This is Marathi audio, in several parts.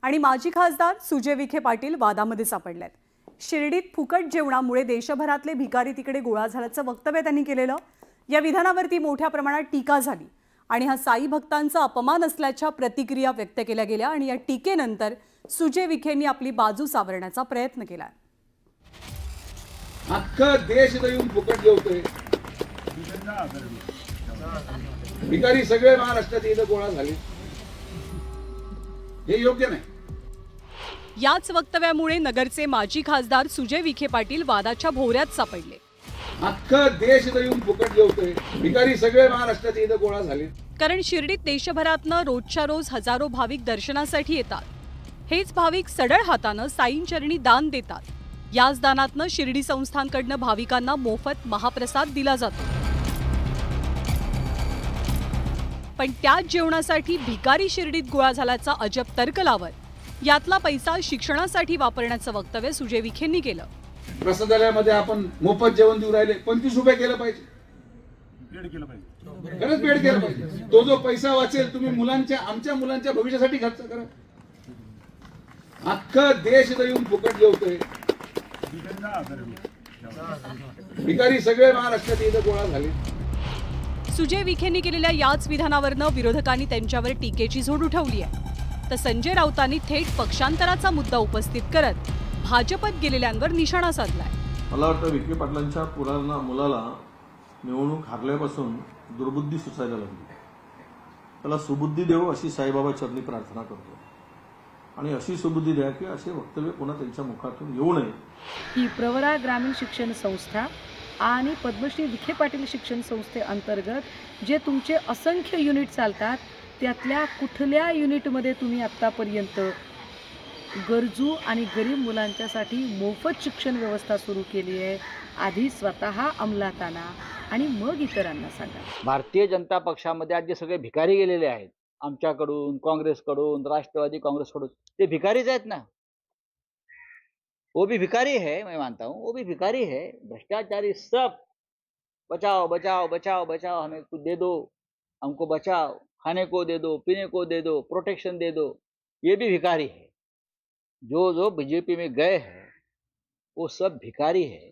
आणि माजी खासदार सुजय विखे पाटील वादामध्ये सापडलेत। शिर्डीत फुकट जेवणामुळे देशभरातले भिकारी तिकडे गोळा झाल्याचं वक्तव्य त्यांनी केलेलं। या विधानावरती मोठ्या प्रमाणात टीका झाली आणि हा साई भक्तांचा अपमान असल्याच्या प्रतिक्रिया व्यक्त केल्या गेल्या आणि या टीकेनंतर सुजय विखेंनी आपली बाजू सावरण्याचा प्रयत्न केला। अख्खा देश येऊन फुकट जेवतोय, भिकारी सगळे महाराष्ट्रात इथं गोळा झाले, हे योग्य नाही। याच वक्तव्यामुळे नगरचे माजी खासदार सुजय विखे पाटील वादाच्या भोवऱ्यात सापडले। अख्खा देश येऊन फुकट जेवतोय, भिकारी सगळे महाराष्ट्रात इथं गोळा झाले। कारण शिर्डीत देशभरातनं रोजच्या रोज हजारो भाविक दर्शनासाठी येतात। हेच भाविक सडळ हातानं साईंचरणी दान देतात। याच दानातनं शिर्डी संस्थानकडनं भाविकांना मोफत महाप्रसाद दिला जातो। पण त्याच जेवणासाठी भिकारी शिर्डीत गोळा झाल्याचा अजब तर्क लावत यातला पैसा शिक्षणासाठी वापरण्याचं वक्तव्य सुजय विखेंनी केलं। प्रसादालयामध्ये आपण मोफत जेवण देऊ राहिले, 25 रुपये केलं पाहिजे, खरंच बेड केलं पाहिजे। तो जो पैसा वाचेल तुम्ही मुलांच्या, आमच्या मुलांच्या भविष्यासाठी खर्च करा। अख्खा देश येऊन फुकट जेवतोय, भिकारी सगळे महाराष्ट्रात इथं गोळा झाले। सुजय विखेंनी केलेल्या याच विधानावरनं विरोधकांनी त्यांच्यावर टीकेची झोड उठवली आहे। तर संजय राऊतांनी थेट पक्षांतराचा मुद्दा उपस्थित करत भाजपत गेलेल्यांवर निशाणा साधलाय। मला वाटतं विखे पाटलांच्या मुलाला निवडणूक हारल्यापासून दुर्बुद्धी सुचायला लागली। त्याला सुबुद्धी देव अशी साईबाबा चरणी प्रार्थना करतो आणि अशी सुबुद्धी द्या की असे वक्तव्य पुन्हा त्यांच्या मुखातून येऊ नये। ही प्रवरा ग्रामीण शिक्षण संस्था आणि पद्मश्री विखे पाटील शिक्षण संस्थेअंतर्गत जे तुमचे असंख्य युनिट चालतात त्यातल्या कुठल्या युनिटमध्ये तुम्ही आतापर्यंत गरजू आणि गरीब मुलांच्यासाठी मोफत शिक्षण व्यवस्था सुरू केली आहे? आधी स्वतः अंमलात आणा आणि मग इतरांना सांगा। भारतीय जनता पक्षामध्ये आज जे सगळे भिकारी गेलेले आहेत, आमच्याकडून, काँग्रेसकडून, राष्ट्रवादी काँग्रेसकडून, ते भिकारीच आहेत ना। वो भी भिकारी है, मैं मानता हूँ, वो भी भिकारी है। भ्रष्टाचारी सब बचाओ बचाओ बचाओ बचाओ, हमें कुछ दे दो, हमको बचाओ, खाने को दे दो, पीने को दे दो, प्रोटेक्शन दे दो, ये भी भिकारी है। जो जो बीजेपी में गए हैं वो सब भिकारी है,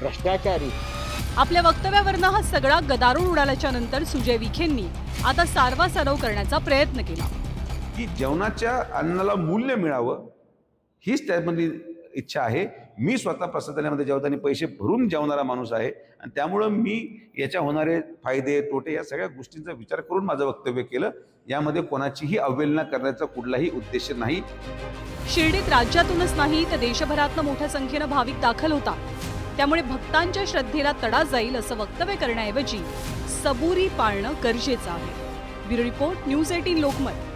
भ्रष्टाचारी है। आपल्या वक्तव्यावरनं हा सगळा गदारोळ उडाल्याच्या नंतर सुजय विखेंनी आता सारवासारव करण्याचा प्रयत्न केला की जेवणाच्या अन्नाला मूल्य मिळावं हीच त्यामध्ये इच्छा आहे। मी स्वतः प्रसादालयामध्ये जेवताना पैसे भरून जेवणारा माणूस आहे आणि त्यामुळे मी याच्या होणारे फायदे तोटे या सगळ्या गोष्टींचा विचार करून माझं वक्तव्य केलं। यामध्ये कोणाचीही अवहेलना करण्याचा कुठलाही उद्देश नाही। शिर्डीत राज्यातूनच नाही तर देशभरातनं मोठ्या संख्येनं भाविक दाखल होतात। त्यामुळे भक्तांच्या श्रद्धेला तडा जाईल असं वक्तव्य करण्याऐवजी सबुरी पाळणं गरजेचं आहे। Bureau report, news 18 Lokmat.